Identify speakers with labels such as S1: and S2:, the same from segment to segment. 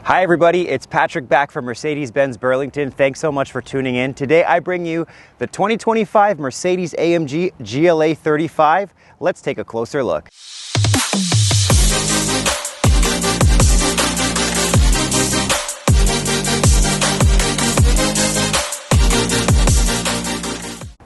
S1: Hi everybody, it's Patrick back from Mercedes-Benz Burlington. Thanks so much for tuning in. Today I bring you the 2025 Mercedes-AMG GLA 35. Let's take a closer look.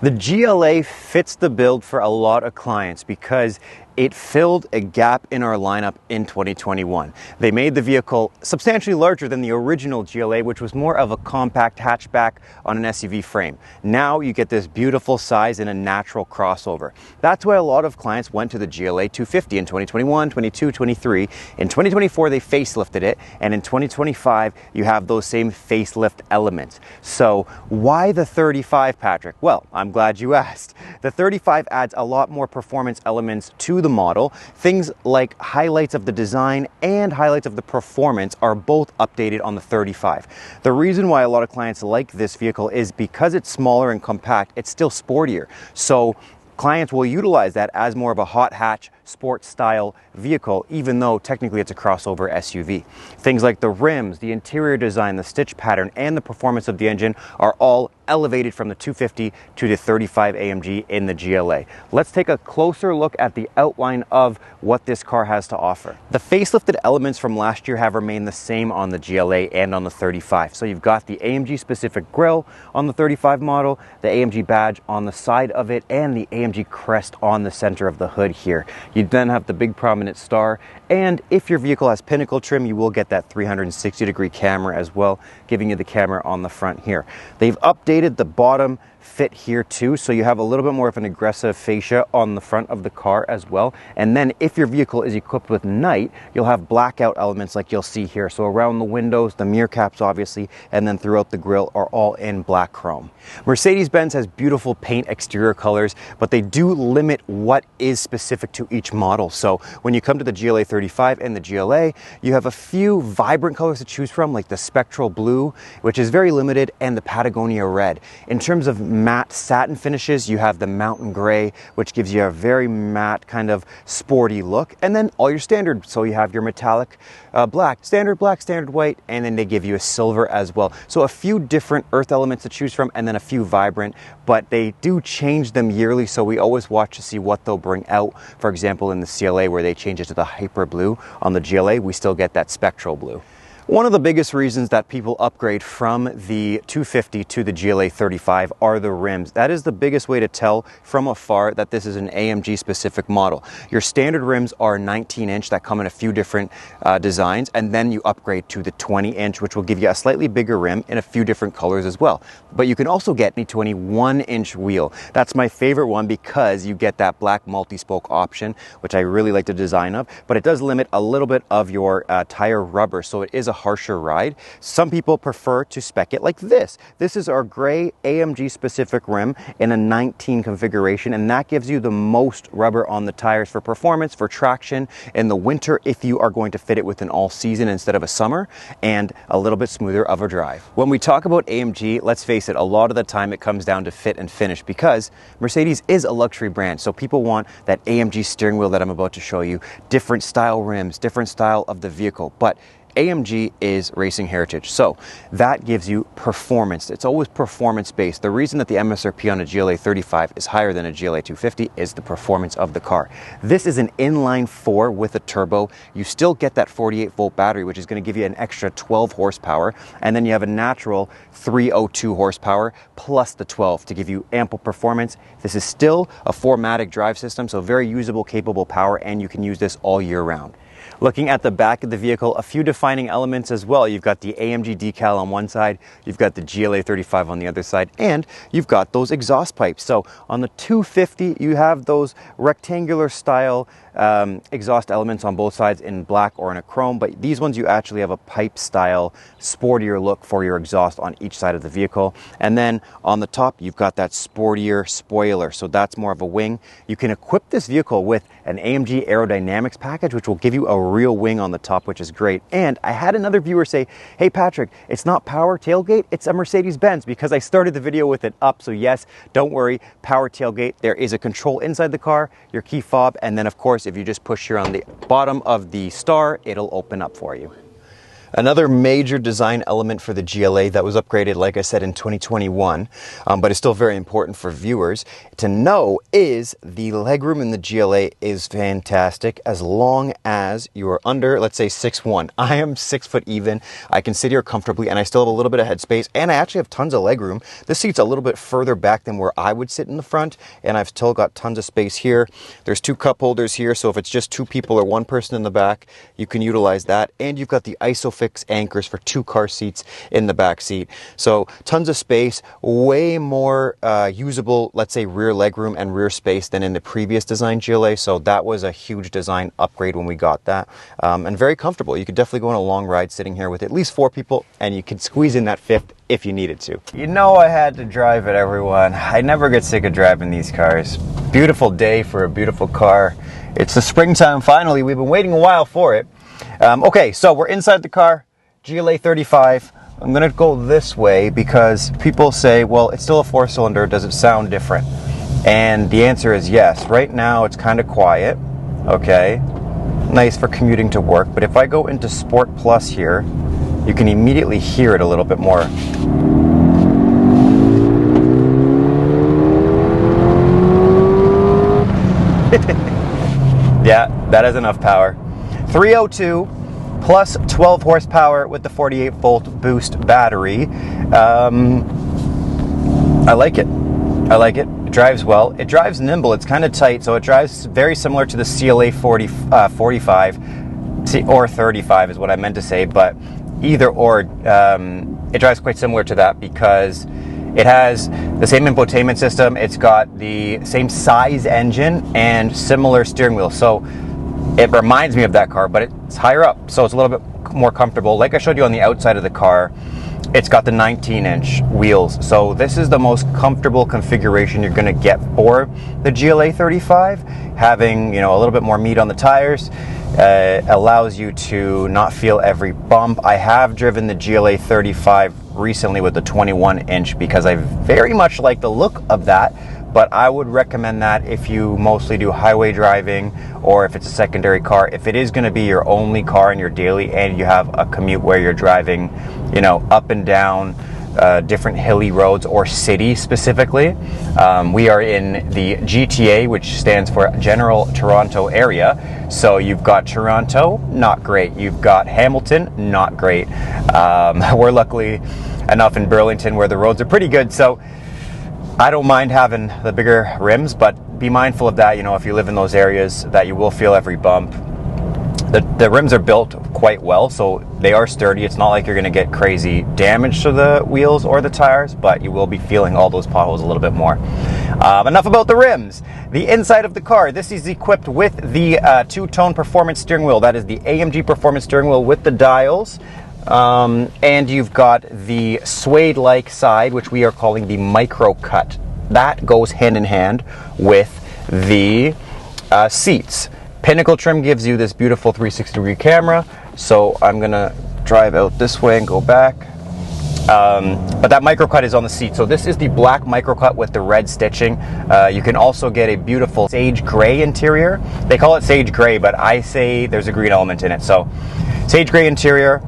S1: The GLA fits the build for a lot of clients because it filled a gap in our lineup in 2021. They made the vehicle substantially larger than the original GLA, which was more of a compact hatchback on an SUV frame. Now you get this beautiful size in a natural crossover. That's why a lot of clients went to the GLA 250 in 2021, 22, 23. In 2024, they facelifted it, and in 2025, you have those same facelift elements. So why the 35, Patrick? Well, I'm glad you asked. The 35 adds a lot more performance elements to the model. Things like highlights of the design and highlights of the performance are both updated on the 35. The reason why a lot of clients like this vehicle is because it's smaller and compact, it's still sportier. So clients will utilize that as more of a hot hatch sports style vehicle, even though technically it's a crossover SUV. Things like the rims, the interior design, the stitch pattern, and the performance of the engine are all elevated from the 250 to the 35 AMG in the GLA. Let's take a closer look at the outline of what this car has to offer. The facelifted elements from last year have remained the same on the GLA and on the 35. So you've got the AMG specific grille on the 35 model, the AMG badge on the side of it, and the AMG crest on the center of the hood here. You then have the big prominent star, and if your vehicle has pinnacle trim, you will get that 360-degree camera as well, giving you the camera on the front here. They've updated the bottom fit here too, so you have a little bit more of an aggressive fascia on the front of the car as well. And then if your vehicle is equipped with night, you'll have blackout elements like you'll see here. So around the windows, the mirror caps obviously, and then throughout the grille are all in black chrome. Mercedes-Benz has beautiful paint exterior colors, but they do limit what is specific to each model. So when you come to the GLA 35 and the GLA, you have a few vibrant colors to choose from, like the spectral blue, which is very limited, and the Patagonia red. In terms of matte satin finishes, you have the mountain gray, which gives you a very matte kind of sporty look, and then all your standard. So you have your metallic black, standard white, and then they give you a silver as well. So a few different earth elements to choose from, and then a few vibrant, but they do change them yearly, so we always watch to see what they'll bring out. For example, in the CLA, where they change it to the hyper blue, on the GLA we still get that spectral blue. One of the biggest reasons that people upgrade from the 250 to the GLA 35 are the rims. That is the biggest way to tell from afar that this is an AMG specific model. Your standard rims are 19-inch that come in a few different designs, and then you upgrade to the 20-inch, which will give you a slightly bigger rim in a few different colors as well. But you can also get a 21-inch wheel. That's my favorite one because you get that black multi-spoke option, which I really like the design of, but it does limit a little bit of your tire rubber, so it is a harsher ride. Some people prefer to spec it like this. This is our gray AMG specific rim in a 19 configuration, and that gives you the most rubber on the tires for performance, for traction in the winter if you are going to fit it with an all season instead of a summer, and a little bit smoother of a drive. When we talk about AMG, let's face it, a lot of the time it comes down to fit and finish because Mercedes is a luxury brand, so people want that AMG steering wheel that I'm about to show you, different style rims, different style of the vehicle, but AMG is racing heritage, so that gives you performance. It's always performance based. The reason that the MSRP on a GLA 35 is higher than a GLA 250 is the performance of the car. This is an inline 4 with a turbo. You still get that 48-volt battery, which is going to give you an extra 12 horsepower, and then you have a natural 302 horsepower plus the 12 to give you ample performance. This is still a 4MATIC drive system, so very usable, capable power, and you can use this all year round. Looking at the back of the vehicle, a few defining elements as well. You've got the AMG decal on one side, you've got the GLA 35 on the other side, and you've got those exhaust pipes. So on the 250, you have those rectangular style exhaust elements on both sides in black or in a chrome, but these ones you actually have a pipe style, sportier look for your exhaust on each side of the vehicle. And then on the top, you've got that sportier spoiler, so that's more of a wing. You can equip this vehicle with an AMG aerodynamics package, which will give you a real wing on the top, which is great. And I had another viewer say, hey Patrick, it's not power tailgate, it's a Mercedes-Benz, because I started the video with it up. So yes, don't worry, power tailgate. There is a control inside the car, your key fob, and then of course if you just push here on the bottom of the star, it'll open up for you. Another major design element for the GLA that was upgraded, like I said, in 2021, but is still very important for viewers to know, is the legroom in the GLA is fantastic as long as you are under, let's say, 6'1". I am 6 foot even. I can sit here comfortably and I still have a little bit of headspace, and I actually have tons of legroom. This seat's a little bit further back than where I would sit in the front, and I've still got tons of space here. There's 2 cup holders here, so if it's just 2 people or 1 person in the back, you can utilize that. And you've got the ISOFIX anchors for 2 car seats in the back seat. So tons of space, way more usable, let's say, rear legroom and rear space than in the previous design GLA. So that was a huge design upgrade when we got that, and very comfortable. You could definitely go on a long ride sitting here with at least 4 people, and you could squeeze in that 5th if you needed to. You know, I had to drive it, everyone. I never get sick of driving these cars. Beautiful day for a beautiful car. It's the springtime finally. We've been waiting a while for it. Okay, so we're inside the car, GLA 35. I'm gonna go this way because people say, well, it's still a 4-cylinder, does it sound different? And the answer is yes. Right now it's kind of quiet, okay? Nice for commuting to work, but if I go into Sport Plus here, you can immediately hear it a little bit more. Yeah, that has enough power. 302 plus 12 horsepower with the 48 volt boost battery. I like it. I like it. It drives well. It drives nimble. It's kind of tight, so it drives very similar to the CLA 45 or 35 is what I meant to say, but either or, it drives quite similar to that because it has the same infotainment system. It's got the same size engine and similar steering wheel. So it reminds me of that car, but it's higher up, so it's a little bit more comfortable. Like I showed you on the outside of the car, it's got the 19-inch wheels. So this is the most comfortable configuration you're going to get for the GLA 35. Having, you know, a little bit more meat on the tires allows you to not feel every bump. I have driven the GLA 35 recently with the 21-inch because I very much like the look of that. But I would recommend that if you mostly do highway driving or if it's a secondary car. If it is going to be your only car in your daily and you have a commute where you're driving, you know, up and down different hilly roads or city specifically. We are in the GTA, which stands for General Toronto Area. So you've got Toronto, not great. You've got Hamilton, not great. We're luckily enough in Burlington where the roads are pretty good. So I don't mind having the bigger rims, but be mindful of that, you know, if you live in those areas, that you will feel every bump. The rims are built quite well, so they are sturdy. It's not like you're going to get crazy damage to the wheels or the tires, but you will be feeling all those potholes a little bit more. Enough about the rims. The inside of the car, this is equipped with the 2-tone performance steering wheel. That is the AMG performance steering wheel with the dials. And you've got the suede-like side, which we are calling the micro cut. That goes hand in hand with the seats. Pinnacle trim gives you this beautiful 360-degree camera. So I'm gonna drive out this way and go back. But that micro cut is on the seat. So this is the black micro cut with the red stitching. You can also get a beautiful sage gray interior. They call it sage gray, but I say there's a green element in it. So sage gray interior.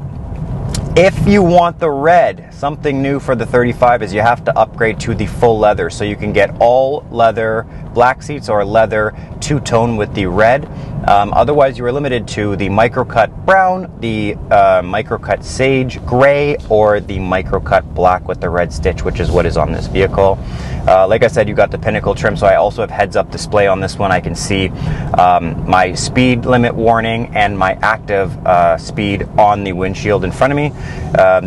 S1: If you want the red, something new for the 35 is you have to upgrade to the full leather. So you can get all leather black seats or leather 2-tone with the red. Otherwise, you are limited to the micro-cut brown, the micro-cut sage gray, or the micro-cut black with the red stitch, which is what is on this vehicle. Like I said, you got the Pinnacle trim, so I also have heads-up display on this one. I can see my speed limit warning and my active speed on the windshield in front of me.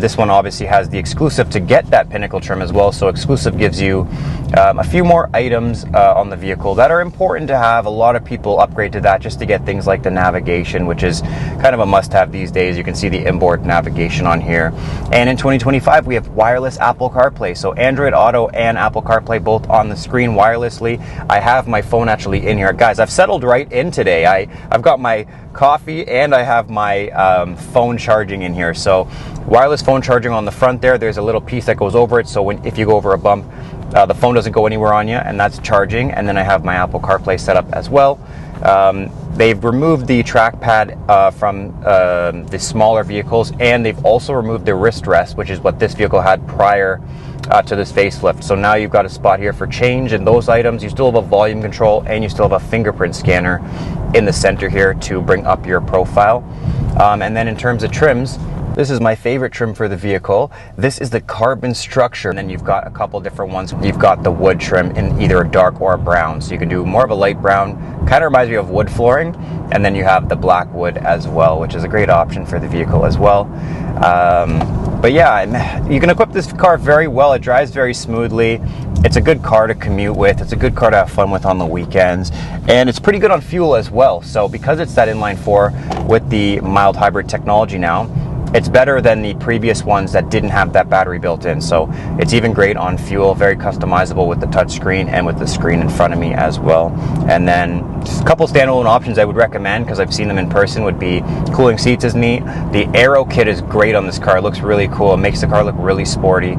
S1: This one obviously has the exclusive to get that Pinnacle trim as well, so exclusive gives you a few more items on the vehicle that are important to have. A lot of people upgrade to that just to get things like the navigation, which is kind of a must-have these days. You can see the inboard navigation on here. And in 2025, we have wireless Apple CarPlay, so Android Auto and Apple CarPlay both on the screen wirelessly. I have my phone actually in here. Guys, I've settled right in today. I've got my coffee and I have my phone charging in here. So wireless phone charging on the front there. There's a little piece that goes over it, so if you go over a bump, the phone doesn't go anywhere on you, and that's charging. And then I have my Apple CarPlay set up as well. They've removed the trackpad from the smaller vehicles, and they've also removed the wrist rest, which is what this vehicle had prior to this facelift. So now you've got a spot here for change in those items. You still have a volume control, and you still have a fingerprint scanner in the center here to bring up your profile. And then in terms of trims, this is my favorite trim for the vehicle. This is the carbon structure, and then you've got a couple different ones. You've got the wood trim in either a dark or a brown, so you can do more of a light brown, kind of reminds me of wood flooring, and then you have the black wood as well, which is a great option for the vehicle as well. But yeah, you can equip this car very well. It drives very smoothly. It's a good car to commute with. It's a good car to have fun with on the weekends, and it's pretty good on fuel as well. So because it's that inline 4 with the mild hybrid technology now, it's better than the previous ones that didn't have that battery built in. So it's even great on fuel, very customizable with the touchscreen and with the screen in front of me as well. And then just a couple standalone options I would recommend, because I've seen them in person, would be cooling seats is neat. The aero kit is great on this car. It looks really cool. It makes the car look really sporty.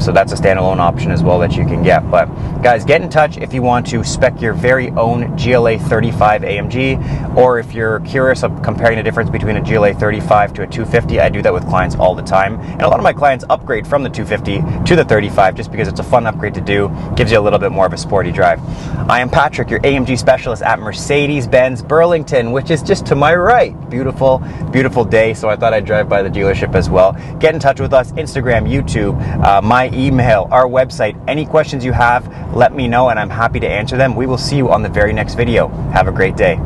S1: So that's a standalone option as well that you can get. But guys, get in touch if you want to spec your very own GLA 35 AMG, or if you're curious of comparing the difference between a GLA 35 to a 250. I do that with clients all the time, and a lot of my clients upgrade from the 250 to the 35 just because it's a fun upgrade to do, gives you a little bit more of a sporty drive. I am Patrick, your AMG specialist at Mercedes-Benz Burlington, which is just to my right. Beautiful, beautiful day, so I thought I'd drive by the dealership as well. Get in touch with us, Instagram, YouTube, my email, our website. Any questions you have, let me know, and I'm happy to answer them. We will see you on the very next video. Have a great day.